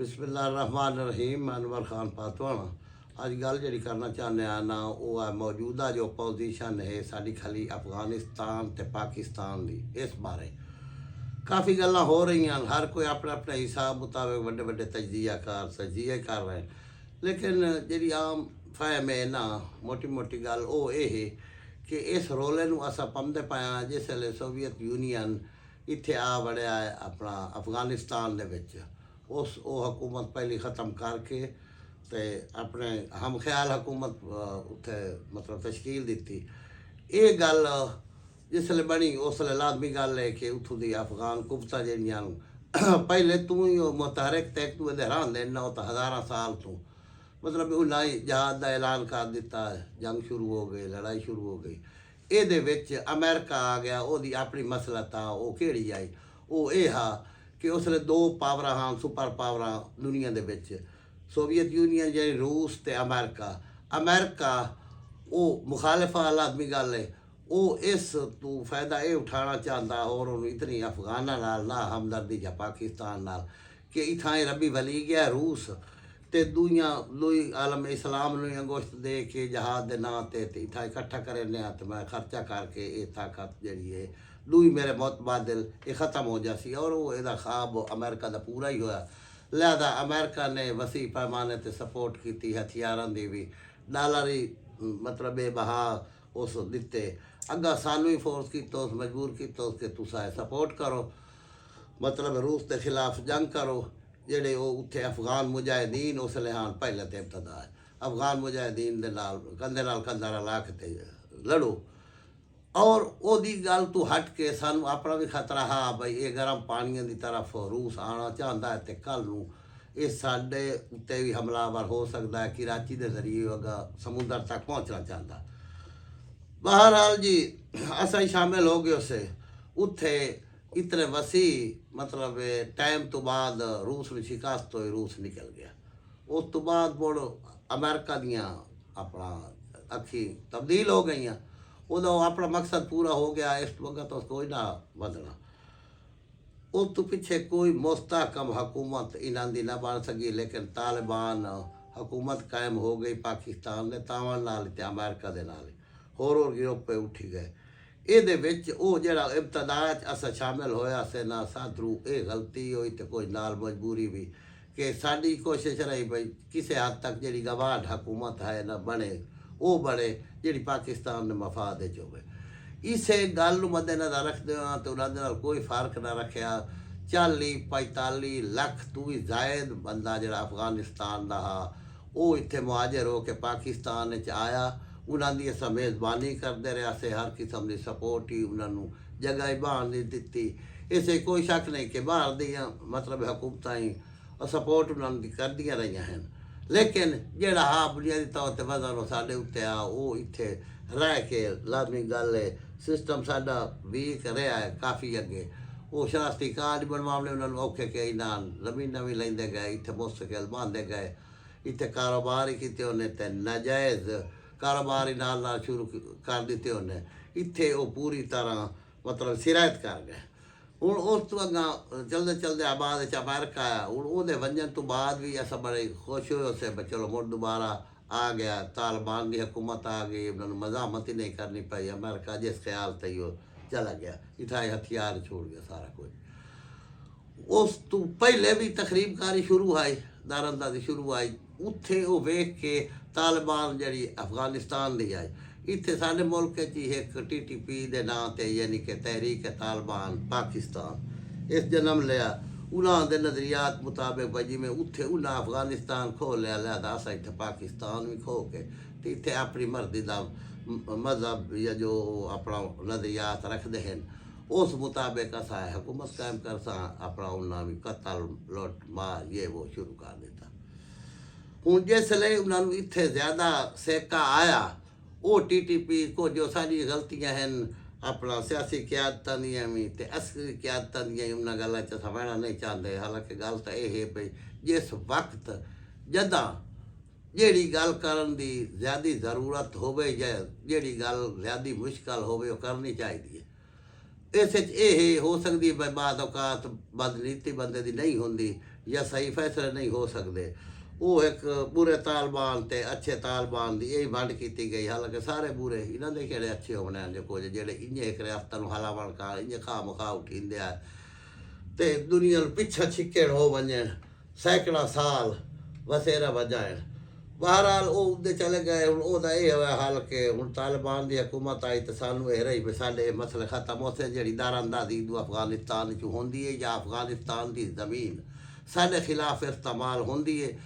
बिस्मिल्लाहिर्रहमानिर्रहीम। मैं अनवर खान पातवाना अज गल जी करना चाहते हैं ना वो है मौजूदा जो पोजीशन है साड़ी खाली अफगानिस्तान ते पाकिस्तान की इस बारे काफ़ी गल्लां हो रही हैं। हर कोई अपने अपने हिसाब मुताबिक बड़े बड़े तजिया कर रहे हैं, लेकिन जी आम फहम है ना मोटी मोटी गल वो ये है कि इस रोले नूं असां पमदे पाए हाँ जिस वेले सोवियत यूनियन इत्थे आ वड़िया है अपना अफगानिस्तान दे विच उस वो हुकूमत पहली ख़त्म करके ते अपने हम ख्याल हुकूमत उत्थे मतलब तश्कील दी। ये गल जिसले बनी उसले लाजमी गल है कि उतों दी अफगान कुवतां जिहड़ियां पहले तू ही मुतहरिक तक तू हैरान देना तो हज़ारा साल तू मतलब उन्हें जहाज का ऐलान कर दिता, जंग शुरू हो गई, लड़ाई शुरू हो गई। ये अमेरिका आ गया, वो अपनी मसलत आ वो केड़ी आई वो ये हा कि उसले दो पावर हाँ सुपर पावर दुनिया के विच सोवियत यूनियन जी रूस ते अमेरिका वो मुखालिफा लाजमी गल है वो इस तू फायदा ये उठाना चाहता और उन्होंने इतनी अफगाना नाल ना हमदर्दी या पाकिस्तान नाल कि इतना रबी वली गया रूस ते दुई आलम इस्लाम गोश्त दे के जहाज के नाँ ते इतना इकट्ठा करने तो मैं खर्चा करके ये ताकत जी है दुई मेरे मुतबादिल ये ख़त्म हो जासी और वो यदा ख्वाब अमेरिका का पूरा ही होया। लिहाजा अमेरिका ने वसी पैमाने ते सपोर्ट की हथियारों की भी डॉलर ही मतलब बेबहा उस दिते अगा सानू ही फोर्स की मजबूर किया कि तुसा सपोर्ट करो मतलब रूस के खिलाफ जंग करो जेडे वो उत्थे अफगान मुजाहिदीन उस लिहान पहले तो इब्तदा है अफगान मुजाहिदीन दे नाल कंधे ला के लड़ो और ओदी गल तू हट के सानू अपना भी खतरा हाँ बई ये गर्म पानियों की तरफ रूस आना चाहता है तो कल नू ये साडे उत्ते भी हमलावर हो सकता है कराची के जरिए अगर समुद्र तक पहुँचना चाहता। बहरहाल जी असा शामिल हो गए उसे उत्थे इतने वसी मतलब टाइम तो बाद रूस में शिकस्त हुई, रूस निकल गया। उस तो बाद मुड़ अमेरिका दियाँ अपना अखी तब्दील हो गई, उदो अपना मकसद पूरा हो गया, इस वक्त तो कोई ना बदना। उस तो पिछे कोई मुस्तहकम हुकूमत इन्हां दी ना बन सकी, लेकिन तालिबान हुकूमत कायम हो गई पाकिस्तान के तावन नाल ते अमेरिका दे नाल होर यूरोप उठी गए। ये जरा इब्तदा अस शामिल होया से ना साधरू ये गलती हुई तो कोई नाल मजबूरी भी कि साड़ी कोशिश रही भाई किसी हद तक जी गवाड हुकूमत है ना बने वो बने जी पाकिस्तान ने मफाद होवे। इस गल मद्देनज़र रखते हो तो उन्होंने कोई फर्क ना रखा 40-45 लाख तू भी जायद बंदा जरा अफगानिस्तान का हा वो इत्थे मुहाजिर हो के पाकिस्तान आया। उन्होंने अस मेज़बानी करते रहा से हर किस्म की सपोर्ट ही उन्होंने जगह बहान दी। इसे कोई शक नहीं कि बाहर दियाँ मतलब हुकूमत ही सपोर्ट उन्होंने कर दिया रही हैं, लेकिन जोड़ा हा बुनियादी तौर पर वजन साढ़े उत्ते आ वो इत्थे रह के लाजमी गल है सिस्टम साडा वीक रहा है काफ़ी अगे वो शरारती कार्ड बनवाने उन्होंने औखे कई ना ज़मीन भी लेंदे गए इत्थे मुस्तकिल बांधे गए इत्थे कारोबार ही किए उन्हें ते नाजायज़ कारोबार ही नाल शुरू कर दिते उन्हें इत्थे वो पूरी तरह मतलब सिरायत कर गए। हूँ उस तो अगर चलते चलते बाद अमेरिका आया हूँ वो वजन तो बाद भी अस बड़े खुश हुए उसे चलो मुड़ दोबारा आ गया तालिबान की हुकूमत आ गई उन्होंने मजामत ही नहीं करनी पाई अमेरिका जिस ख्याल से ही चला गया इतना हथियार छोड़ गया सारा कुछ। उस तो पहले भी तकरीबकारी शुरू आई दारंदाजी शुरू आई उत्थे वो वेख के तालिबान जी अफगानिस्तान की आई इत्थे साडे मुल्क एक TTP के नाँ से यानी कि तहरीक तालिबान पाकिस्तान इस जन्म लिया। उन्होंने नज़रियात मुताबिक भाई जिमें उत्थे उन्हें अफगानिस्तान खो लिया लिहाजा अस इतने पाकिस्तान भी खो के तो इतने अपनी मर्जी का मजहब या जो अपना नज़रियात रखते हैं उस मुताबिक अस हुकूमत कायम कर अपना उन्हें भी कतल लुट मार ये वो शुरू कर दिता। हूँ जिसले उन्होंने इतने ज़्यादा सेका आया वो TTP को जो सारी गलतियां हैं अपना सियासी क्यादत भी तो असली क्यादत उन्होंने गलों च समझना नहीं चाहते। हालांकि गल तो यह है भाई जिस वक्त जदा जी गल करन दी ज़्यादा ज़रूरत होवे या जी गल ज़्यादा मुश्किल होवे करनी चाहिए। इस हो सकती है बाद औकात बदनीति बंदे की नहीं होंगी ਜਾਂ ਸਹੀ ਫੈਸਲੇ ਨਹੀਂ ਹੋ ਸਕਦੇ। ਉਹ ਇੱਕ ਬੁਰੇ ਤਾਲਬਾਨ ਤੇ ਅੱਛੇ ਤਾਲਬਾਨ ਦੀ ਇਹ ਵੰਡ ਕੀਤੀ ਗਈ। ਹਾਲਾਂਕਿ ਸਾਰੇ ਬੁਰੇ ਇਹਨਾਂ ਦੇ ਕਿਹੜੇ ਅੱਛੇ ਹੋਣੇ ਜੇ ਕੁਝ ਜਿਹੜੇ ਇੰਨੇ ਇੱਕ ਰਿਆਸਤਾਂ ਨੂੰ ਹਲਾਵਣ ਕਰ ਇੰਨੇ ਖਾ ਮੁਖਾ ਉਠੀਂਦੇ ਆ ਤੇ ਦੁਨੀਆ ਨੂੰ ਪਿੱਛਾ ਛਿੱਕਣ ਹੋ ਵञनि ਸੈਂਕੜਾ ਸਾਲ ਵਸੇਰਾ ਵਜਾਇਣ। ਬਹਰਾਲ ਉਹ ਉੱਤੇ ਚਲੇ ਗਏ। ਹੁਣ ਉਹਦਾ ਇਹ ਹੋਇਆ ਹਾਲ ਕਿ ਹੁਣ ਤਾਲਿਬਾਨ ਦੀ ਹਕੂਮਤ ਆਈ ਤਾਂ ਸਾਨੂੰ ਇਹ ਰਹੀ ਵੀ ਸਾਡੇ ਮਸਲੇ ਖਤਮ ਹੋ ਸੇ। ਜਿਹੜੀ ਦਾਰਾਂਦਾਜ਼ੀ ਅਫਗਾਨਿਸਤਾਨ 'ਚ ਹੁੰਦੀ ਹੈ ਜਾਂ ਅਫਗਾਨਿਸਤਾਨ ਦੀ ਜ਼ਮੀਨ ਸਾਡੇ ਖਿਲਾਫ ਇਸਤੇਮਾਲ ਹੁੰਦੀ ਹੈ।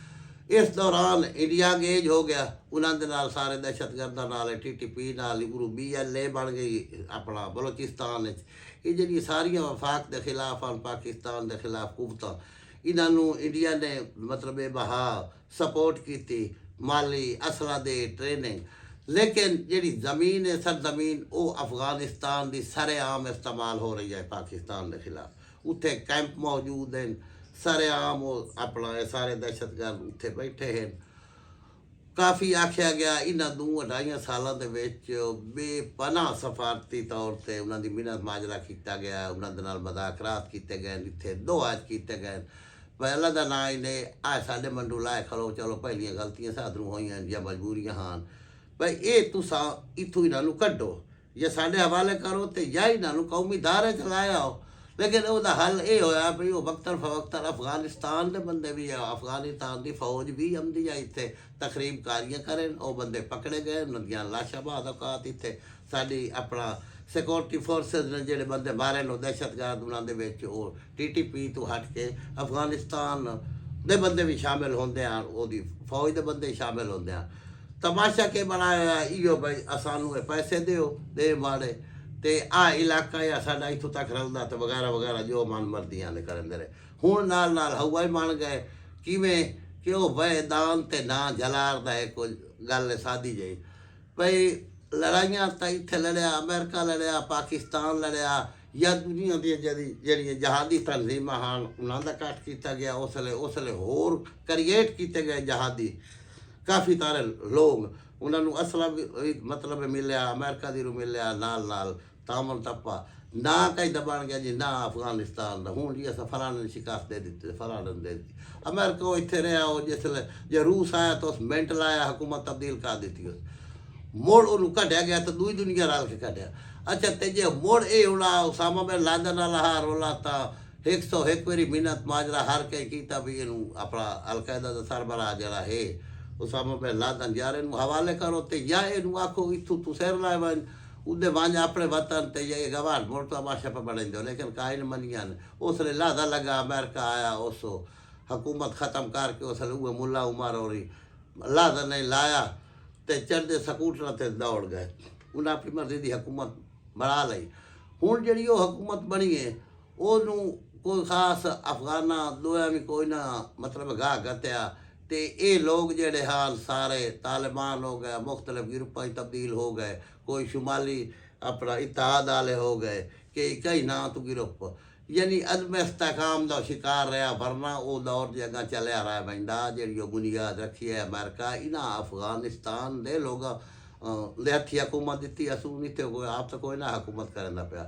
ਇਸ ਦੌਰਾਨ ਇੰਡੀਆ ਅੰਗੇਜ ਹੋ ਗਿਆ ਉਹਨਾਂ ਦੇ ਨਾਲ, ਸਾਰੇ ਦਹਿਸ਼ਤਗਰਦਾਂ ਨਾਲ, TTP ਨਾਲ, BLA ਬਣ ਗਈ ਆਪਣਾ ਬਲੋਚਿਸਤਾਨ ਵਿੱਚ। ਇਹ ਜਿਹੜੀਆਂ ਸਾਰੀਆਂ ਵਫਾਕ ਦੇ ਖਿਲਾਫ ਹਨ, ਪਾਕਿਸਤਾਨ ਦੇ ਖਿਲਾਫ ਕੁਵਤਾਂ, ਇਹਨਾਂ ਨੂੰ ਇੰਡੀਆ ਨੇ ਮਤਲਬ ਇਹ ਬਹਾ ਸਪੋਰਟ ਕੀਤੀ, ਮਾਲੀ ਅਸਲਾ ਦੇ ਟ੍ਰੇਨਿੰਗ। ਲੇਕਿਨ ਜਿਹੜੀ ਜ਼ਮੀਨ ਹੈ ਸਰਜ਼ਮੀਨ ਉਹ ਅਫਗਾਨਿਸਤਾਨ ਦੀ ਸਰੇਆਮ ਇਸਤੇਮਾਲ ਹੋ ਰਹੀ ਹੈ ਪਾਕਿਸਤਾਨ ਦੇ ਖਿਲਾਫ। ਉੱਥੇ ਕੈਂਪ ਮੌਜੂਦ ਹਨ ਸਰੇਆਮ, ਉਹ ਆਪਣਾ ਇਹ ਸਾਰੇ ਦਹਿਸ਼ਤਗਰਦ ਉੱਥੇ ਬੈਠੇ ਹਨ। ਕਾਫੀ ਆਖਿਆ ਗਿਆ ਇਹਨਾਂ 2-2.5 ਸਾਲਾਂ ਦੇ ਵਿੱਚ ਬੇਪਨਾਹ ਸਫਾਰਤੀ ਤੌਰ 'ਤੇ ਉਹਨਾਂ ਦੀ ਮਿਹਨਤ ਮਾਜਰਾ ਕੀਤਾ ਗਿਆ, ਉਹਨਾਂ ਦੇ ਨਾਲ ਮੁਜ਼ਾਕਰਾਤ ਕੀਤੇ ਗਏ, ਇੱਥੇ ਦੋਆਜ ਕੀਤੇ ਗਏ। ਪਹਿਲਾਂ ਦਾ ਨਾਂ ਹੀ ਨੇ ਆ ਸਾਡੇ ਮੰਡੂ ਲਾਏ ਖਲੋ, ਚਲੋ ਪਹਿਲੀਆਂ ਗਲਤੀਆਂ ਸਾਧਰੂ ਹੋਈਆਂ ਜਾਂ ਮਜਬੂਰੀਆਂ ਹਨ ਭਾਈ ਇਹ ਤੁਸੀਂ ਇੱਥੋਂ ਇਹਨਾਂ ਨੂੰ ਕੱਢੋ ਜਾਂ ਸਾਡੇ ਹਵਾਲੇ ਕਰੋ ਅਤੇ ਜਾਂ ਇਹਨਾਂ ਨੂੰ ਕੌਮੀ ਦਾਇਰੇ 'ਚ ਲਾਇਓ। ਲੇਕਿਨ ਉਹਦਾ ਹੱਲ ਇਹ ਹੋਇਆ ਵੀ ਉਹ ਵਕਤਨ ਫਵਕਤਨ ਅਫਗਾਨਿਸਤਾਨ ਦੇ ਬੰਦੇ ਵੀ ਆ, ਅਫਗਾਨਿਸਤਾਨ ਦੀ ਫੌਜ ਵੀ ਆਉਂਦੀ ਆ ਇੱਥੇ ਤਕਰੀਬਕਾਰੀਆਂ ਕਰਨ। ਉਹ ਬੰਦੇ ਪਕੜੇ ਗਏ, ਉਹਨਾਂ ਦੀਆਂ ਲਾਸ਼ਾਂ ਬਾਅਦ ਔਕਾਤ ਇੱਥੇ ਸਾਡੀ ਆਪਣਾ ਸਿਕਿਉਰਿਟੀ ਫੋਰਸਿਸ ਨੇ ਜਿਹੜੇ ਬੰਦੇ ਮਾਰੇ ਨੂੰ ਦਹਿਸ਼ਤਗਰਦ ਉਹਨਾਂ ਦੇ ਵਿੱਚ ਉਹ TTP ਤੋਂ ਹਟ ਕੇ ਅਫਗਾਨਿਸਤਾਨ ਦੇ ਬੰਦੇ ਵੀ ਸ਼ਾਮਿਲ ਹੁੰਦੇ ਹਨ, ਉਹਦੀ ਫੌਜ ਦੇ ਬੰਦੇ ਸ਼ਾਮਿਲ ਹੁੰਦੇ ਹਨ। ਤਮਾਸ਼ਾ ਕੇ ਬਣਾਇਆ ਇਹੋ ਬਈ ਸਾਨੂੰ ਇਹ ਪੈਸੇ ਦਿਓ ਦੇ ਮਾੜੇ ਅਤੇ ਆਹ ਇਲਾਕਾ ਆ ਸਾਡਾ ਇੱਥੋਂ ਤੱਕ ਰਲਦਾ ਅਤੇ ਵਗੈਰਾ ਵਗੈਰਾ ਜੋ ਮਨ ਮਰਦੀਆਂ ਨੇ ਕਰਦੇ ਰਹੇ। ਹੁਣ ਨਾਲ ਨਾਲ ਹਵਾਈ ਬਣ ਗਏ ਕਿਵੇਂ ਕਿ ਉਹ ਬੈਦਾਨ ਅਤੇ ਨਾ ਜਲਾਰ ਦਾ ਇੱਕ ਗੱਲ ਸਾਦੀ ਜਿਹੀ ਭਈ ਲੜਾਈਆਂ ਤਾਂ ਇੱਥੇ ਲੜਿਆ, ਅਮਰੀਕਾ ਲੜਿਆ, ਪਾਕਿਸਤਾਨ ਲੜਿਆ ਜਾਂ ਦੁਨੀਆ ਦੀਆਂ ਜਿਹੜੀਆਂ ਜਹਾਦੀ ਤਨਜ਼ੀਮਾਂ ਹਨ ਉਹਨਾਂ ਦਾ ਕੱਟ ਕੀਤਾ ਗਿਆ। ਉਸ ਵੇਲੇ ਹੋਰ ਕ੍ਰੀਏਟ ਕੀਤੇ ਗਏ ਜਹਾਦੀ ਕਾਫੀ ਸਾਰੇ ਲੋਕ, ਉਹਨਾਂ ਨੂੰ ਅਸਲਾ ਵੀ ਮਤਲਬ ਮਿਲਿਆ, ਅਮਰੀਕਾ ਦੀ ਨੂੰ ਮਿਲਿਆ, ਨਾਲ ਨਾਲ ਤਾਮਨ ਤੱਪਾ ਨਾ ਕਹਿੰਦਾ ਬਣ ਗਿਆ ਜੀ ਨਾ ਅਫਗਾਨਿਸਤਾਨ ਦਾ। ਹੁਣ ਜੀ ਅਸਾਂ ਫਲਾਣੇ ਨੇ ਸ਼ਿਕਾਇਤ ਦੇ ਦਿੱਤੀ, ਫਲਾਣੇ ਨੇ ਦੇ ਦਿੱਤੀ। ਅਮਰੀਕਾ ਉਹ ਇੱਥੇ ਰਿਹਾ, ਉਹ ਜਿਸ ਵੇਲੇ ਜੇ ਰੂਸ ਆਇਆ ਤਾਂ ਉਸ ਮਿੰਟ ਲਾਇਆ, ਹੁਕੂਮਤ ਤਬਦੀਲ ਕਰ ਦਿੱਤੀ। ਉਸ ਮੁੜ ਉਹਨੂੰ ਕੱਢਿਆ ਗਿਆ ਤਾਂ ਦੂਜੀ ਦੁਨੀਆ ਰਲ ਕੇ ਕੱਢਿਆ। ਅੱਛਾ ਤੇ ਜੇ ਮੁੜ ਇਹ ਹੋਣਾ ਉਸਾਮਾ ਬਿਨ ਲਾਦਨ ਨਾਲ ਹਾਰ ਰੋਲਾ ਤਾਂ 101 ਵਾਰੀ ਮਿਹਨਤ ਮਾਜਰਾ ਹਰ ਕੇ ਕੀਤਾ ਵੀ ਇਹਨੂੰ ਆਪਣਾ ਅਲਕਾਇਦਾ ਦਾ ਸਰਬਰਾਹ ਜਿਹੜਾ ਹੈ ਉਸਾਮਾ ਬਿਨ ਲਾਦਨ ਯਾਰ ਇਹਨੂੰ ਹਵਾਲੇ ਕਰੋ ਅਤੇ ਜਾਂ ਇਹਨੂੰ ਆਖੋ ਇੱਥੋਂ ਤੂੰ ਸਿਰ ਲਾਏ ਵञ ਉਹਦੇ ਵੰਝ ਆਪਣੇ ਵਤਨ ਤੇ ਇਹ ਗਵਾਹ ਮੁੜ ਤਮਾਸ਼ਾ ਪਾ ਬਣਾਈंदो। लेकिन काई न मनियां। उस लादा लगा अमेरिका आया, उस हुकूमत ख़त्म करके उस उहे मुला उमर और लादा ने लाया तो चढ़ते सकूटर ते दौड़ गए। उन्हें अपनी मर्जी की हुकूमत बना लई। हुण जिहड़ी वो हुकूमत बनी है ਉਹਨੂੰ कोई खास अफगाना दोया भी कोई ना मतलब गाह गत्या तो ये लोग जेड़े हाल सारे तालिबान हो गए, मुख्तलिफ ग्रुपां तब्दील हो गए, कोई शुमाली अपना इत्तेहाद वाले हो गए कि कई ना तो ग्रुप यानी अदम इस्तेकाम का शिकार रहा। वरना वो दौर जगह चलिया रहा बंदा जी बुनियाद रखी है अमेरिका इन्हें अफगानिस्तान के लोग हथी हुकूमत दी। असू नहीं तो कोई आप तो कोई ना हुकूमत करना पाया।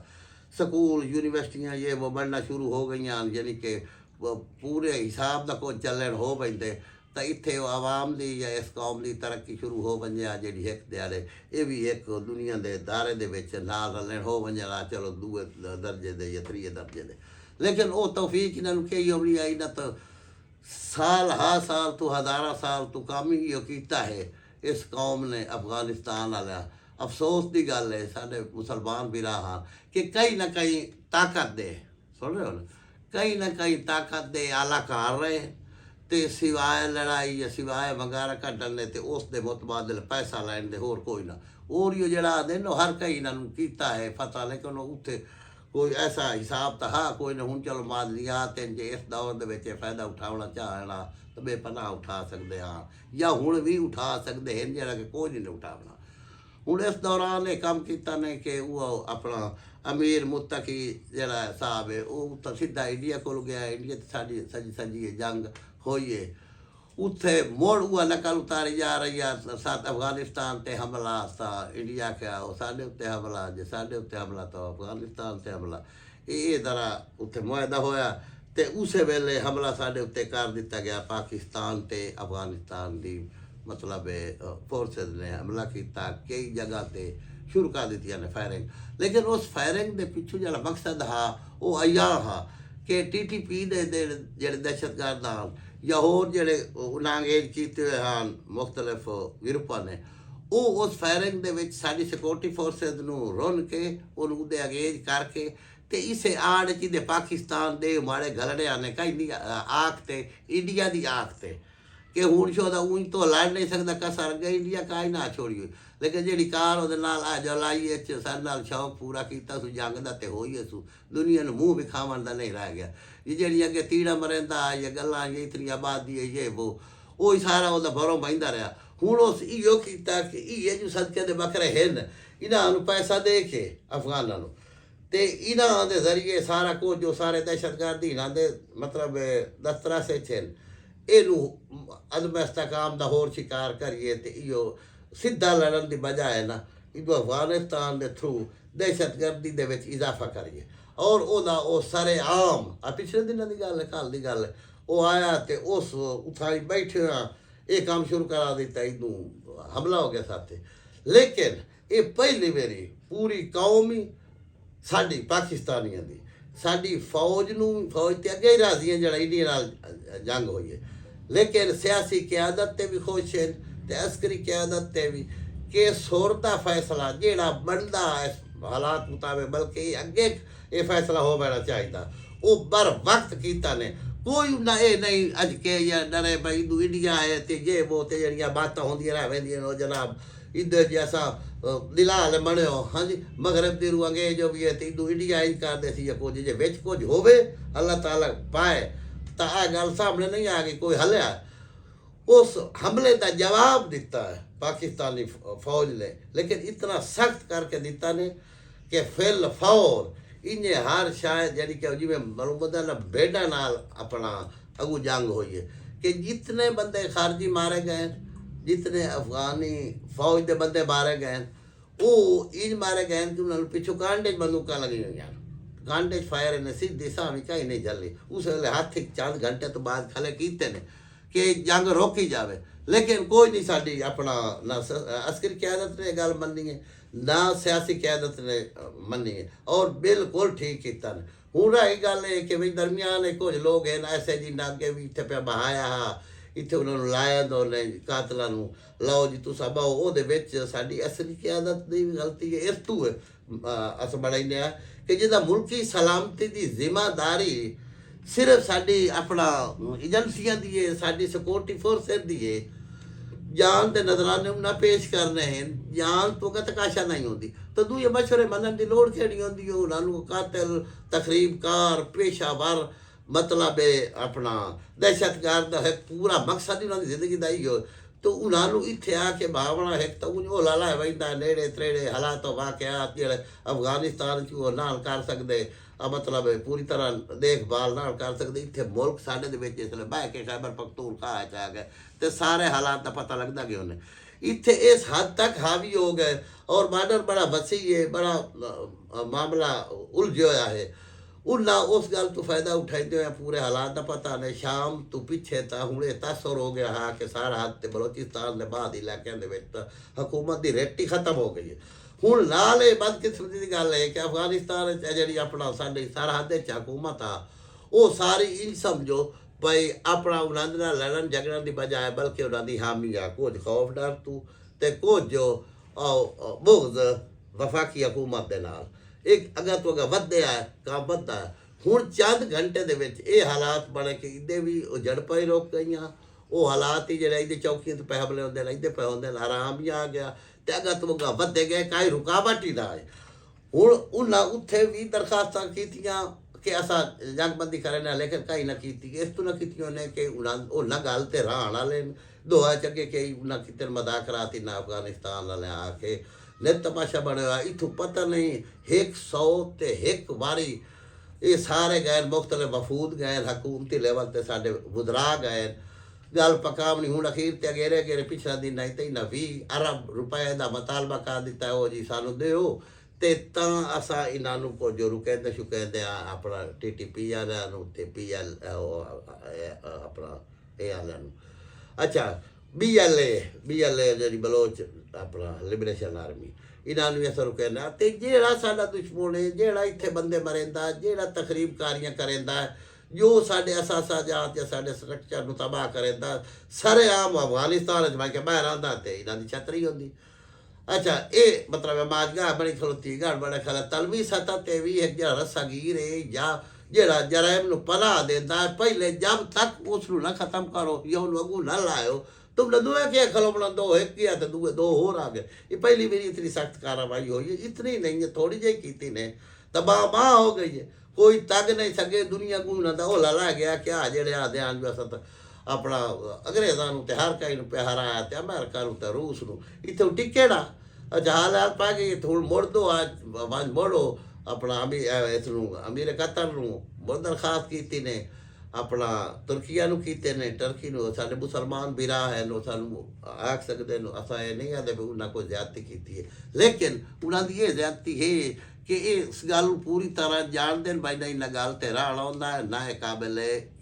स्कूल यूनिवर्सिटियाँ ये वो बनना शुरू हो गई, यानी कि पूरे हिसाब का कोई चलन हो पैंदे तो इत्थे आवाम की या इस कौम की तरक्की शुरू हो वञे जी एक दिहाड़े ये भी एक दुनिया के दायरे दे विच नाल रलण हो वञे चलो दूए दर्जे दे या त्रीए दर्जे दे। लेकिन वो तौफीक इन्होंने कई होनी आई ना तो साल हा साल तो हज़ारा साल तो काम ही किया है इस कौम ने अफगानिस्तान वाला। अफसोस की गल है साढ़े मुसलमान भी हाँ कि कहीं ना कहीं ताकत दे सुन रहे हो ना, कहीं ना कहीं ताकत दे आला कर रहे तो सिवाए लड़ाई या सिवाए वगैरह कटन तो उसके मुतबादल पैसा लैन दे होर कोई ना। और ये जड़ा आते ना हर कई इन्होंने किया है पता, लेकिन उत्थे कोई ऐसा हिसाब तो हाँ कोई ना। हूँ चलो मादलियात जे इस दौर के फायदा उठाना चाहना तो बेपनाह उठा सकते हाँ या हूँ भी उठा सकते हैं जरा कि कोई नहीं उठाना। हूँ इस दौरान ये काम किया ने कि वो अपना अमीर मुत्तकी जरा साहब है वो तो सीधा इंडिया को गया। इंडिया साड़ी सजी सजी जंग होई है उत्थे मोड़ हुआ नकल उतारी जा रही है। साथ अफगानिस्तान ते हमला सा इंडिया क्या वो साढ़े उत्ते हमला जे साढ़े उत्ते हमला तो अफगानिस्तान ते हमला ये तरह उत्थे मुआहदा होया ਤੇ ਉਸੇ ਵੇਲੇ ਹਮਲਾ ਸਾਡੇ ਉੱਤੇ ਕਰ ਦਿੱਤਾ ਗਿਆ। ਪਾਕਿਸਤਾਨ ਤੇ ਅਫਗਾਨਿਸਤਾਨ ਦੀ ਮਤਲਬ ਫੋਰਸਿਸ ਨੇ ਹਮਲਾ ਕੀਤਾ, ਕਈ ਜਗ੍ਹਾ ਤੇ ਸ਼ੁਰੂ ਕਰ ਦਿੱਤੀਆਂ ਨੇ ਫਾਇਰਿੰਗ। ਲੇਕਿਨ ਉਸ ਫਾਇਰਿੰਗ ਦੇ ਪਿੱਛੋਂ ਜਿਹੜਾ ਮਕਸਦ हा ਉਹ ਆਇਆ हा ਕਿ TTP ਦੇ ਜਿਹੜੇ ਦਹਿਸ਼ਤਗਰਦ ਹਨ ਜਾਂ ਹੋਰ ਜਿਹੜੇ ਉਹਨਾਂ ਅੰਗੇਜ ਕੀਤੇ ਹੋਏ ਹਨ ਮੁਖਤਲਿਫ ਗਰੁੱਪਾਂ ਨੇ, ਉਹ ਉਸ ਫਾਇਰਿੰਗ ਦੇ ਵਿੱਚ ਸਾਡੀ ਸਿਕਿਉਰਿਟੀ ਫੋਰਸਿਸ ਨੂੰ ਰੁੰਨ ਕੇ ਉਹਨੂੰ ਉਹਦੇ ਅੰਗੇਜ ਕਰਕੇ ਤੇ ਇਸੇ ਆੜ ਚ ਦੇ ਪਾਕਿਸਤਾਨ ਦੇ ਮਾੜੇ ਗਲੜਿਆਂ ਨੇ ਕਹਿੰਦੀ ਆਖ ਤੇ ਇੰਡੀਆ ਦੀ ਆਖ ਤੇ ਕਿ ਹੁਣ ਸ਼ੋਦਾ ਉਂਝ ਤੋਂ ਲੜ ਨਹੀਂ ਸਕਦਾ ਕਸਰ ਗਈ ਇੰਡੀਆ ਕਾਈ ਨਾ ਛੋੜੀ ਹੋਈ। ਲੇਕਿਨ ਜਿਹੜੀ ਕਾਰ ਉਹਦੇ ਨਾਲ ਆ ਜਲਾਈ ਚ ਸਾਡੇ ਨਾਲ ਸ਼ੌਕ ਪੂਰਾ ਕੀਤਾ ਸੂ ਜੰਗ ਦਾ ਤੇ ਹੋਈ ਸੂ ਦੁਨੀਆ ਨੂੰ ਮੂੰਹ ਵਿਖਾਵਣ ਦਾ ਨਹੀਂ ਰਹਿ ਗਿਆ। ਇਹ ਜਿਹੜੀ ਅੱਗੇ ਤੀੜਾ ਮਰਿੰਦਾ ਇਹ ਗੱਲਾਂ ਇਹ ਇਤਨੀ ਆਬਾਦੀ ਹੈ ਇਹ ਉਹ ਹੀ ਸਾਰਾ ਉਹਦਾ ਭਰੋਂ ਬਹਿੰਦਾ ਰਿਹਾ। ਹੁਣ ਉਸ ਇਹੋ ਕੀਤਾ ਕਿ ਇਹ ਜੋ ਸਦਕੇ ਦੇ ਬੱਕਰੇ ਹਨ ਇਹਨਾਂ ਨੂੰ ਪੈਸਾ ਦੇ ਕੇ ਅਫਗਾਨਾਂ ਨੂੰ ਤੇ ਇਹਨਾਂ ਦੇ ਜ਼ਰੀਏ ਸਾਰਾ ਕੁਝ ਜੋ ਸਾਰੇ ਦਹਿਸ਼ਤਗਰਦੀ ਇਹਨਾਂ ਦੇ ਮਤਲਬ ਦਸਤਰਾ ਸੇ ਛਨ ਇਹਨੂੰ ਅਦਮ ਇਸਤਕਾਮ ਦਾ ਹੋਰ ਸ਼ਿਕਾਰ ਕਰੀਏ ਤੇ ਇਹੋ ਸਿੱਧਾ ਲੜਨ ਦੀ ਬਜਾਏ ਨਾ ਇਹਨੂੰ ਅਫਗਾਨਿਸਤਾਨ ਦੇ ਥਰੂ ਦਹਿਸ਼ਤਗਰਦੀ ਦੇ ਵਿੱਚ ਇਜ਼ਾਫਾ ਕਰੀਏ। ਔਰ ਉਹਦਾ ਉਹ ਸਾਰੇ ਆਮ ਆ ਪਿਛਲੇ ਦਿਨਾਂ ਦੀ ਗੱਲ ਹੈ ਕੱਲ੍ਹ ਦੀ ਗੱਲ ਹੈ ਉਹ ਆਇਆ ਤੇ ਉਸ ਉਠਾਈ ਬੈਠਿਆ ਇਹ ਕੰਮ ਸ਼ੁਰੂ ਕਰਾ ਦਿੱਤਾ ਇਹਨੂੰ ਹਮਲਾ ਹੋ ਗਿਆ ਸਾਥੇ। ਲੇਕਿਨ ਇਹ ਪਹਿਲੀ ਵਾਰੀ ਪੂਰੀ ਕੌਮ ਹੀ ਸਾਡੀ ਪਾਕਿਸਤਾਨੀਆਂ ਦੀ ਸਾਡੀ ਫੌਜ ਤੇ ਅੱਗੇ ਹੀ ਰਾਜ਼ੀ ਹੈ ਜਿਹੜਾ ਇੰਡੀਆ ਨਾਲ ਜੰਗ ਹੋਈ ਹੈ। ਲੇਕਿਨ ਸਿਆਸੀ ਕਿਆਦਤ ਤੇ ਵੀ ਖੁਸ਼ ਹੈ ਤੇ ਅਸਕਰੀ ਕਿਆਦਤ ਤੇ ਵੀ ਕਿ ਸੁਰ ਦਾ ਫੈਸਲਾ ਜਿਹੜਾ ਬਣਦਾ ਇਸ ਹਾਲਾਤ ਮੁਤਾਬਿਕ ਬਲਕਿ ਅੱਗੇ ਇਹ ਫੈਸਲਾ ਹੋ ਬੈਣਾ ਚਾਹੀਦਾ ਉਹ ਬਰ ਵਕਤ ਕੀਤਾ ਨੇ। ਕੋਈ ਨਾ ਇਹ ਨਹੀਂ ਅੱਜ ਕੇ ਜਾਂ ਡਰੇ ਬਈ ਇੰਡੀਆ ਹੈ ਤੇ ਜੇ ਉਹ ਤੇ ਜਿਹੜੀਆਂ ਬਾਤਾਂ ਹੁੰਦੀਆਂ ਰਹਿ ਪੈਂਦੀਆਂ ਉਹ ਜਨਾਬ ਇੱਧਰ ਜੈਸਾ ਦਿਲਾਲ ਬਣਿਓ ਹਾਂਜੀ ਮਗਰਬ ਦੀ ਰੂ ਅੰਗੇਜ ਜੋ ਵੀ ਹੈ ਤੇ ਇੰਡੀਆ ਹੀ ਕਰਦੇ ਸੀ ਜਾਂ ਕੁਝ ਜੇ ਵਿੱਚ ਕੁਝ ਹੋਵੇ ਅੱਲਾਹ ਤਾਲਾ ਪਾਏ ਤਾਂ ਇਹ ਗੱਲ ਸਾਹਮਣੇ ਨਹੀਂ ਆ ਗਈ। ਕੋਈ ਹੱਲਿਆ उस हमले का जवाब दिता है पाकिस्तानी फौज ने, लेकिन इतना सख्त करके दिता ने कि फिल फौर इन्हें हर शायद यानी कि जिमें मरूमदा ना बेडा नाल अपना अगू जंग हुई है कि जितने बंदे खारजी मारे गए जितने अफगानी फौज के बंदे मारे गए वो इंज मारे गए कि उन्होंने पिछू कांडे बंदूक लगी हुई यार कांडे फायर ने सीधी सामी कहीं नहीं चली। उस वे हाथ चंद घंटे तो बाद खले कीते ने कि जंग रोकी जाए, लेकिन कोई नहीं साड़ी अपना ना अस्करी क्यादत ने गल मनी है ना सियासी क्यादत ने मनी है और बिल्कुल ठीक किया ने। हूँ रही गल है कि भाई दरमियान कुछ लोग हैं ऐसे जी नागे भी इतने पे बहाया इतने उन्होंने लाया दो ने कातलों लो जी तुसा बहो वो साड़ी असली क्यादत की गलती है। इस तू अस बनाने कि जिदा मुल्की सलामती की जिम्मेदारी सिर्फ साड़ी अपना एजेंसियां दी है साड़ी सिक्योरिटी फोर्सेस दी है। जान के नजराने ना पेश करने हैं जान तो तकाशा नहीं होती तो दूए मशवरे मनन की लोड़ खेड़ी होती है। उन्होंने कातिल तकरीबकार पेशावर मतलब अपना दहशतगर्द है पूरा मकसद ही उन्होंने जिंदगी का ही हो तो उन्होंने इतने आके भावना है तो उन्होंने लाला है वही नेड़े त्रेड़े हालात वाकयात जो अफगानिस्तान च वो ना कर सकते मतलब पूरी तरह देखभाल ना कर सकते। इतने मुल्क साढ़े इसलिए बह के खैबर पख्तूनख्वा आ गए तो सारे हालात का पता लगता कि उन्हें इतने इस हद तक हावी हो गए और बॉर्डर बड़ा वसी है बड़ा मामला उलझ होया है। उन्हें उस गल तो फायदा उठाते हुए पूरे हालात का पता नहीं शाम तो पिछे था हूँ तसर हो गया हाँ कि सारा हद बलोचिस्तान के बाद इलाकों हुकूमत की रेटी खत्म हो गई है। हूँ नाल बदकिस्मती की गल है कि अफगानिस्तान जी अपना साड़ी सरहद हुकूमत आ वो सारी इंज समझो भाई अपना उन्होंने लड़न झगड़न की बजाय बल्कि उन्होंने हामी आ कुछ खौफ डर तू तो कुछ जो बुग़्ज़ वफाकी हुकूमत के नाल एक अगर तो अगर वधया है काम वधदा है। हूँ चंद घंटे के हालात बने कि इधे भी झड़पां ही रुक गई वो हालात ही जो इधे चौकियों तो पैसे बुलाते इधे पे होंगे आराम भी आ गया तो अगर तो अगर वधे गए कोई रुकावट ही ना आए। हूँ उन्हें उत्थे भी दरखास्त की कि असा जंगबंदी करें लेकिन कहीं ना की इस तो ना की उन्हें कि उन्हें गल तो राहण वाले दोहा चगे कि उन्हें कितने मजाक कराती ना अफगानिस्तान वाले आके ने तमाशा बनया इतों पता नहीं 100 ते 1 बारी ये सारे गए मुख्तलिफ वफूद गए हुकूमती लेवल ते साडे वुज़रा गए गल पकावनी। हूँ अखीर ते अगेरे पिछला दिन नहीं तो इन्हें 20 अरब रुपए का मुतालबा कर दिता है वो जी सानू दो ਤੇ ਤਾਂ ਅਸਾਂ ਇਹਨਾਂ ਨੂੰ ਕੁਝ ਰੁਕੈਂਦੇ ਸ਼ੁਕੈਂਦੇ ਆਪਣਾ TTP ਵਾਲਿਆਂ ਨੂੰ ਤੇ PL ਆਪਣਾ ਇਹ ਵਾਲਿਆਂ ਨੂੰ ਅੱਛਾ BLA ਜਿਹੜੀ ਬਲੋਚ ਆਪਣਾ ਲਿਬਰੇਸ਼ਨ ਆਰਮੀ ਇਹਨਾਂ ਨੂੰ ਅਸਰ ਕਰਨਾ ਤੇ ਜਿਹੜਾ ਸਾਡਾ ਦੁਸ਼ਮਣ ਹੈ ਜਿਹੜਾ ਇੱਥੇ ਬੰਦੇ ਮਰੇਂਦਾ ਜਿਹੜਾ ਤਖਰੀਬਕਾਰੀਆਂ ਕਰੇਂਦਾ ਜੋ ਸਾਡੇ ਅਸਾਸਾ ਜਾਤ ਜਾਂ ਸਾਡੇ ਸਟਰਕਚਰ ਨੂੰ ਤਬਾਹ ਕਰੇਂਦਾ ਸਰੇਆਮ ਅਫਗਾਨਿਸਤਾਨ ਵਿੱਚ ਮੈਂ ਕਿ ਬਾਹਰ ਆਉਂਦਾ ਤੇ ਇਹਨਾਂ ਦੀ ਛਤਰੀ ਹੁੰਦੀ ਅੱਛਾ ਇਹ ਮਤਲਬ ਮਾਜਗਾ ਬੜੀ ਖਲੋਤੀ ਗੜ ਬੜਾ ਖਲਾ ਤਲਵੀ ਸਤਾ ਤੇ ਵੀ ਇੱਕ ਜਿਹੜਾ ਰਸਾਗੀਰ ਹੈ ਜਾਂ ਜਿਹੜਾ ਜਰਾਇਮ ਨੂੰ ਪਨਾਹ ਦਿੰਦਾ ਪਹਿਲੇ ਜਦ ਤੱਕ ਉਸ ਨੂੰ ਨਾ ਖਤਮ ਕਰੋ ਜਾਂ ਉਹਨੂੰ ਅੱਗੂ ਨਾ ਲਾਇਓ तुमने दुए क्या खलो बना दो एक किया तो दुए दो और आ गए ये पहली मेरी इतनी सख्त कार्रवाई हुई है इतनी नहीं है थोड़ी जी की ने तबाह हो गई है कोई तग नहीं सके दुनिया को ना होला ला गया क्या जेड़े आदे आन जो सत अपना अंग्रेज़ां नूं ते हर कई नूं पहराया ते अमेरिका नूं ते रूस नूं इत्थे टिकेड़ा हालात पा गए हुण मुड़ दो आज मोड़ो अपना इस अमीर कतर नूं बहुत दरखास्त की ने अपना तुर्किया ਨੂੰ ਕੀਤੇ ਨੇ ਟਰਕੀ ਨੂੰ ਸਾਡੇ ਮੁਸਲਮਾਨ ਵੀਰਾ ਹੈ ਉਹ ਸਾਨੂੰ ਆਖ ਸਕਦੇ ਨੇ ਅਸਾਂ ਇਹ ਨਹੀਂ ਆਦੇ ਵੀ ਉਹਨਾਂ ਕੋਈ ਜ਼ਿਆਦਤੀ ਕੀਤੀ ਹੈ ਲੇਕਿਨ ਉਹਨਾਂ ਦੀ ਇਹ ਜ਼ਿਆਦਤੀ ਹੈ ਕਿ ਇਹ ਇਸ ਗੱਲ ਨੂੰ ਪੂਰੀ ਤਰ੍ਹਾਂ ਜਾਣਦੇ ਨੇ ਬਾਈ ਨਾ ਗੱਲ ਤੇ ਰਾਹ ਆਉਂਦਾ ਹੈ ਨਾ ਇਹ ਕਾਬਿਲ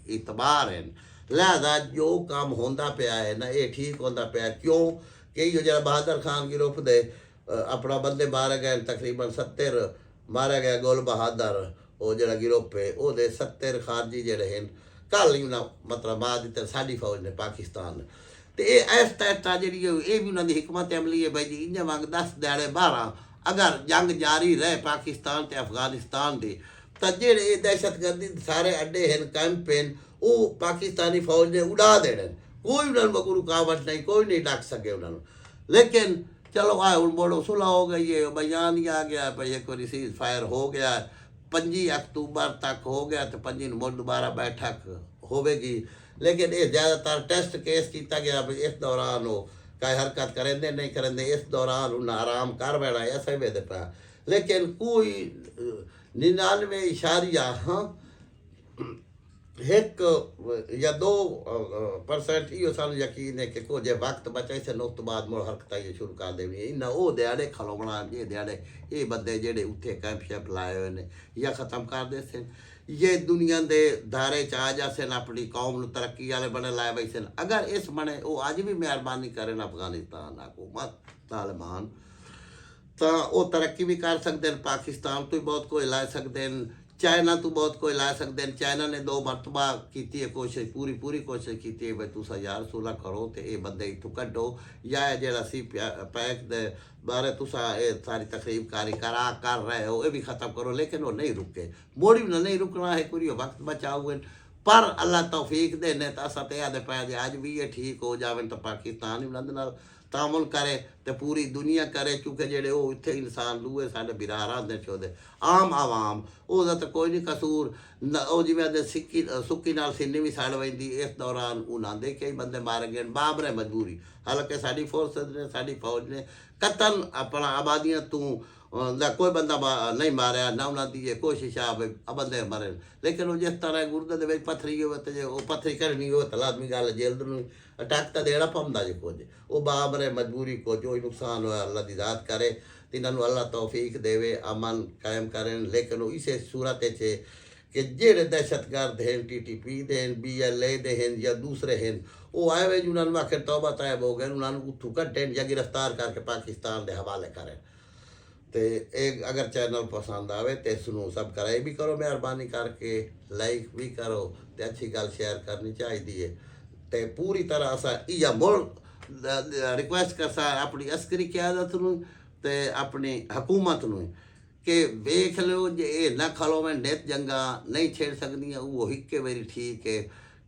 ਇਤਬਾਰ ਹੈ ਲਿਹਾਜ਼ਾ ਜੋ ਕੰਮ ਹੁੰਦਾ ਪਿਆ ਹੈ ਨਾ ਇਹ ਠੀਕ ਹੁੰਦਾ ਪਿਆ ਕਿਉਂ ਕਿ ਇਹ ਜਿਹੜਾ ਬਹਾਦਰ ਖਾਨ ਗਰੁੱਪ ਦੇ ਆਪਣਾ ਬੰਦੇ ਮਾਰੇ ਗਏ ਤਕਰੀਬਨ 70 ਮਾਰਿਆ ਗਿਆ ਗੁਲ ਬਹਾਦਰ ਉਹ ਜਿਹੜਾ ਗਰੁੱਪ ਹੈ ਉਹਦੇ 70 ਖਾਰਜੀ ਜਿਹੜੇ ਹਨ ਕੱਲ ਹੀ ਉਹਨਾਂ ਮਤਲਬ ਮਾਰ ਦਿੱਤੇ ਸਾਡੀ ਫੌਜ ਨੇ ਪਾਕਿਸਤਾਨ ਤੇ ਇਹ ਇਸ ਤਰ੍ਹਾਂ ਜਿਹੜੀ ਇਹ ਵੀ ਉਹਨਾਂ ਦੀ ਹਕਮਤ ਅਮਲੀ ਹੈ ਬਾਈ ਜੀ ਇੰਨੇ ਵਾਂਗ 10 ਦਿਹਾੜੇ 12 ਅਗਰ ਜੰਗ ਜਾਰੀ ਰਹੇ ਪਾਕਿਸਤਾਨ ਤੇ ਅਫਗਾਨਿਸਤਾਨ ਦੀ ਤਾਂ ਜਿਹੜੇ ਇਹ ਦਹਿਸ਼ਤਗਰਦੀ ਸਾਰੇ ਅੱਡੇ ਹਨ ਕੈਂਪ ਹਨ ਉਹ ਪਾਕਿਸਤਾਨੀ ਫੌਜ ਨੇ ਉਡਾ ਦੇਣੇ ਕੋਈ ਉਹਨਾਂ ਨੂੰ ਕੋਈ ਰੁਕਾਵਟ ਨਹੀਂ ਕੋਈ ਨਹੀਂ ਡੱਕ ਸਕੇ ਉਹਨਾਂ ਨੂੰ ਲੇਕਿਨ ਚਲੋ ਆ ਹੁਣ ਬੋੜੋ ਸੁਲਾ ਹੋ ਗਈ ਹੈ ਬਿਆਨ ਹੀ ਆ ਗਿਆ ਭਾਈ ਇੱਕ ਵਾਰੀ ਸੀਜ਼ ਫਾਇਰ ਹੋ ਗਿਆ 5 ਅਕਤੂਬਰ ਤੱਕ ਹੋ ਗਿਆ ਤੇ 5 ਨੂੰ ਮੁੜ ਦੁਬਾਰਾ ਬੈਠਕ ਹੋਵੇਗੀ ਲੇਕਿਨ ਇਹ ਜ਼ਿਆਦਾਤਰ ਟੈਸਟ ਕੇਸ ਕੀਤਾ ਗਿਆ ਵੀ ਇਸ ਦੌਰਾਨ ਉਹ ਕਾਈ ਹਰਕਤ ਕਰੇਂਦੇ ਨਹੀਂ ਕਰੇਂਦੇ ਇਸ ਦੌਰਾਨ ਉਹਨਾਂ ਆਰਾਮ ਕਰ ਬੈਣਾ ਐਸੇ ਵੇਦੇ ਪਿਆ ਲੇਕਿਨ ਕੋਈ 99 ਹਾਂ 1 ਜਾਂ 2% ਹੀ ਸਾਨੂੰ ਯਕੀਨ ਹੈ ਕਿ ਕੁਝ ਵਕਤ ਬਚੇ ਸੇ ਉਸ ਤੋਂ ਬਾਅਦ ਮੁੜ ਹਰਕਤਾਂ ਸ਼ੁਰੂ ਕਰ ਦੇਣੀ ਇਹਨਾਂ ਉਹ ਦਿਹਾੜੇ ਖਲੋਣਾ ਇਹ ਦਿਹਾੜੇ ਇਹ ਬੰਦੇ ਜਿਹੜੇ ਉੱਥੇ ਕੈਂਪ ਸ਼ੈਂਪ ਲਾਏ ਹੋਏ ਨੇ ਜਾਂ ਖਤਮ ਕਰ ਦੇ ਸਨ ਇਹ ਦੁਨੀਆ ਦੇ ਦਾਇਰੇ 'ਚ ਆ ਜਾ ਸਨ ਆਪਣੀ ਕੌਮ ਨੂੰ ਤਰੱਕੀ ਵਾਲੇ ਬਣੇ ਲਾਏ ਬਈ ਸਨ ਅਗਰ ਇਸ ਬਣੇ ਉਹ ਅੱਜ ਵੀ ਮਿਹਰਬਾਨੀ ਕਰਨ ਅਫਗਾਨਿਸਤਾਨ ਹਕੂਮਤ ਤਾਲਿਬਾਨ ਤਾਂ ਉਹ ਤਰੱਕੀ ਵੀ ਕਰ ਸਕਦੇ ਨੇ ਪਾਕਿਸਤਾਨ ਤੋਂ ਹੀ ਬਹੁਤ ਕੁਝ ਲੈ ਸਕਦੇ ਨੇ चाइना तो बहुत कोई ला सकते हैं चाइना ने 2 मरतबा की कोशिश पूरी कोशिश की भाई तुसा यार सुलह करो तो ये बंदे इतों कड्डो या जो सी पैक दे बारे तुसा ये सारी तकरीबकारी कर रहे हो ये भी ख़त्म करो लेकिन वो नहीं रुके मोड़ी भी नहीं रुकना है पूरी वक्त बचाओगे पर अल्लाह तौफीक देने तो असा तो याद पाया जे अज भी ये ठीक हो जाए तो पाकिस्तान ही उन्होंने नाल तामुल करे तो पूरी दुनिया करे क्योंकि जेडे वो इत्थे इंसान दूए साढ़े बिरारा दे चौदे आम आवाम ਉਹਦਾ ਤਾਂ ਕੋਈ ਨਹੀਂ ਕਸੂਰ ਉਹ ਜਿਵੇਂ ਦੇ ਸੁੱਕੀ ਨਾਲ ਸਿੰਨੀ ਵੀ ਸੜ ਪੈਂਦੀ ਇਸ ਦੌਰਾਨ ਉਹਨਾਂ ਦੇ ਕਈ ਬੰਦੇ ਮਾਰੇ ਗਏ ਬਾਬਰੇ ਮਜਬੂਰੀ ਹਾਲਾਂਕਿ ਸਾਡੀ ਫੋਰਸ ਨੇ ਸਾਡੀ ਫੌਜ ਨੇ ਕਤਲ ਆਪਣਾ ਆਬਾਦੀਆਂ ਤੋਂ ਦਾ ਕੋਈ ਬੰਦਾ ਨਹੀਂ ਮਾਰਿਆ ਨਾ ਉਹਨਾਂ ਦੀ ਇਹ ਕੋਸ਼ਿਸ਼ ਆ ਵੀ ਬੰਦੇ ਮਰੇ ਲੇਕਿਨ ਉਹ ਜਿਸ ਤਰ੍ਹਾਂ ਗੁਰਦੇ ਦੇ ਵਿੱਚ ਪੱਥਰੀ ਹੋਵੇ ਤੇ ਜੇ ਉਹ ਪੱਥਰੀ ਕਰਨੀ ਹੋਵੇ ਤਾਂ ਲਾਜ਼ਮੀ ਗੱਲ ਜਲਦ ਨੂੰ ਅਟੈਕ ਤਾਂ ਦੇਣਾ ਪਾਉਂਦਾ ਜੇ ਕੁਝ ਉਹ ਬਾਬਰੇ ਮਜਬੂਰੀ ਕੋ ਜੋ ਨੁਕਸਾਨ ਹੋਇਆ ਅੱਲਾ ਦੀ ਜ਼ਾਤ ਕਰੇ तिन्हों अल्लाह तौफीक देवे अमन कायम करें लेकिन इस सूरत कि जेड़े दहशतगर्द हैं TTP दे BLA दे हैं या दूसरे हैं वो आए हुए उन्होंने आखिर तौबा तैब हो गए उन्होंने उतों कट्टें या गिरफ्तार करके पाकिस्तान के हवाले करें तो एक अगर चैनल पसंद आवे तो इसनों सबसक्राइब भी करो मेहरबानी करके लाइक भी करो तो अच्छी गल शेयर करनी चाहिए तो पूरी तरह असा या मुड़ रिक्वेस्ट कर सा अपनी अस्करी क्यादत नूं ਤੇ ਆਪਣੀ ਹਕੂਮਤ ਨੂੰ ਕਿ ਵੇਖ ਲਿਓ ਜੇ ਇਹ ਨਾ ਖਲੋਵੇਂ ਨਿਤ ਜੰਗਾਂ ਨਹੀਂ ਛੇੜ ਸਕਦੀਆਂ ਉਹ ਇੱਕੇ ਵਾਰੀ ਠੀਕ ਹੈ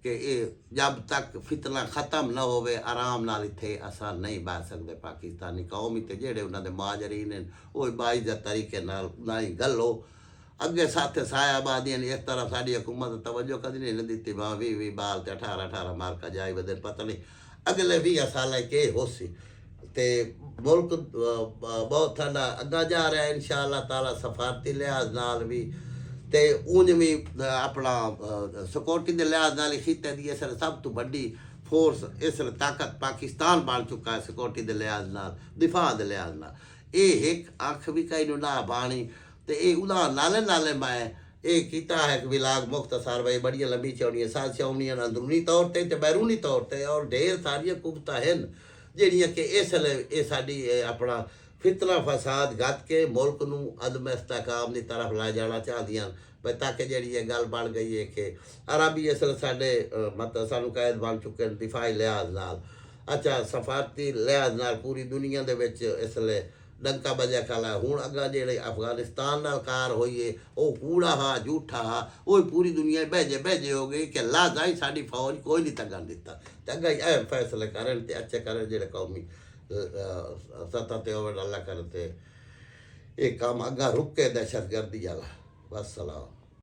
ਕਿ ਇਹ ਜਦ ਤੱਕ ਫਿਤਨਾ ਖਤਮ ਨਾ ਹੋਵੇ ਆਰਾਮ ਨਾਲ ਇੱਥੇ ਅਸਾਂ ਨਹੀਂ ਬੈਠ ਸਕਦੇ ਪਾਕਿਸਤਾਨੀ ਕੌਮ ਤੇ ਜਿਹੜੇ ਉਹਨਾਂ ਦੇ ਮਾਜਰੀਨ ਨੇ ਉਹ ਬਾਇਜ਼ਤ ਤਰੀਕੇ ਨਾਲ ਨਾ ਹੀ ਗੱਲੋ ਅੱਗੇ ਸਾਥੇ ਸਾਇਆਬਾਦੀਆਂ ਨੇ ਇਸ ਤਰ੍ਹਾਂ ਸਾਡੀ ਹਕੂਮਤ ਤਵੱਜੋ ਕਦੀ ਨਹੀਂ ਦਿੱਤੀ 20 ਬਾਲ ਤੇ 18 ਮਾਰਕਾ ਜਾਈ ਬਦਲ ਪਤਾ ਨਹੀਂ ਅਗਲੇ 20 ਸਾਲਾਂ ਕੇ ਹੋਸੀ ਤੇ ਮੁਲਕ ਬਹੁਤ ਸਾਡਾ ਅੱਗਾ ਜਾ ਰਿਹਾ ਇਨਸ਼ਾ ਅੱਲਾਹ ਤਾਲਾ ਸਫਾਰਤੀ ਲਿਹਾਜ਼ ਨਾਲ ਵੀ ਤੇ ਉਂਝ ਵੀ ਆਪਣਾ ਸਿਕਿਉਰਟੀ ਦੇ ਲਿਹਾਜ਼ ਨਾਲ ਹੀ ਖਿੱਤੇ ਦੀ ਇਸ ਸਭ ਤੋਂ ਵੱਡੀ ਫੋਰਸ ਇਸ ਤਾਕਤ ਪਾਕਿਸਤਾਨ ਬਣ ਚੁੱਕਾ ਹੈ ਸਿਕਿਉਰਟੀ ਦੇ ਲਿਹਾਜ਼ ਨਾਲ ਦਿਫਾ ਦੇ ਲਿਹਾਜ਼ ਨਾਲ ਇਹ ਇੱਕ ਅੱਖ ਵੀ ਕਈ ਨੂੰ ਨਾ ਬਾਣੀ ਤੇ ਇਹ ਉਹਦਾ ਨਾਲੇ ਮੈਂ ਇਹ ਕੀਤਾ ਹੈ ਕਿ ਵਿਲਾਗ ਮੁਖਤਸਰ ਬਈ ਬੜੀਆਂ ਲੰਬੀ ਚੌੜੀਆਂ ਸਾਲ ਚੌਣੀਆਂ ਅੰਦਰੂਨੀ ਤੌਰ ਤੇ ਬੈਰੂਨੀ ਤੌਰ ਤੇ ਔਰ ਢੇਰ ਸਾਰੀਆਂ ਕੁਬਤਾਂ ਹਨ ਜਿਹੜੀਆਂ ਕਿ ਇਸ ਲਈ ਇਹ ਸਾਡੀ ਆਪਣਾ ਫਿਤਨਾ ਫਸਾਦ ਗੱਤ ਕੇ ਮੁਲਕ ਨੂੰ ਅਦਮ ਇਸਤਕਾਮ ਦੀ ਤਰਫ ਲੈ ਜਾਣਾ ਚਾਹਦੀਆਂ ਬਈ ਤਾਂ ਕਿ ਜਿਹੜੀ ਇਹ ਗੱਲ ਬਣ ਗਈ ਹੈ ਕਿ ਅਰਬੀ ਅਸਲ ਸਾਡੇ ਮਤਲਬ ਸਾਨੂੰ ਕੈਦ ਬਣ ਚੁੱਕੇ ਨੇ ਦਿਫਾਈ ਲਿਹਾਜ਼ ਨਾਲ ਅੱਛਾ ਸਫਾਰਤੀ ਲਿਹਾਜ਼ ਨਾਲ ਪੂਰੀ ਦੁਨੀਆ ਦੇ ਵਿੱਚ ਇਸ ਲਈ ਡੰਕਾ ਵਜਿਆ ਖਾਲਾ ਹੁਣ ਅੱਗਾ ਜਿਹੜੇ ਅਫਗਾਨਿਸਤਾਨ ਨਾਲ ਕਾਰ ਹੋਈਏ ਉਹ ਕੂੜਾ ਹਾ ਝੂਠਾ ਹਾ ਉਹ ਪੂਰੀ ਦੁਨੀਆ ਬਹਿਜੇ ਹੋ ਗਈ ਕਿ ਲਾਜ਼ਾਈ ਸਾਡੀ ਫੌਜ ਕੋਈ ਨਹੀਂ ਤੱਕਣ ਦਿੱਤਾ ਤੇ ਅੱਗਾ ਇਹ ਫੈਸਲੇ ਕਰਨ ਤੇ ਅੱਛੇ ਕਰਨ ਜਿਹੜੇ ਕੌਮੀ ਸਤ੍ਹਾ ਤੇ ਹੋਵੇ ਅੱਲਾ ਕਰਨ ਤੇ ਇਹ ਕੰਮ ਅੱਗਾ ਰੁਕ ਕੇ ਦਹਿਸ਼ਤਗਰਦੀ ਵਾਲਾ ਬਸ ਸਲਾਮ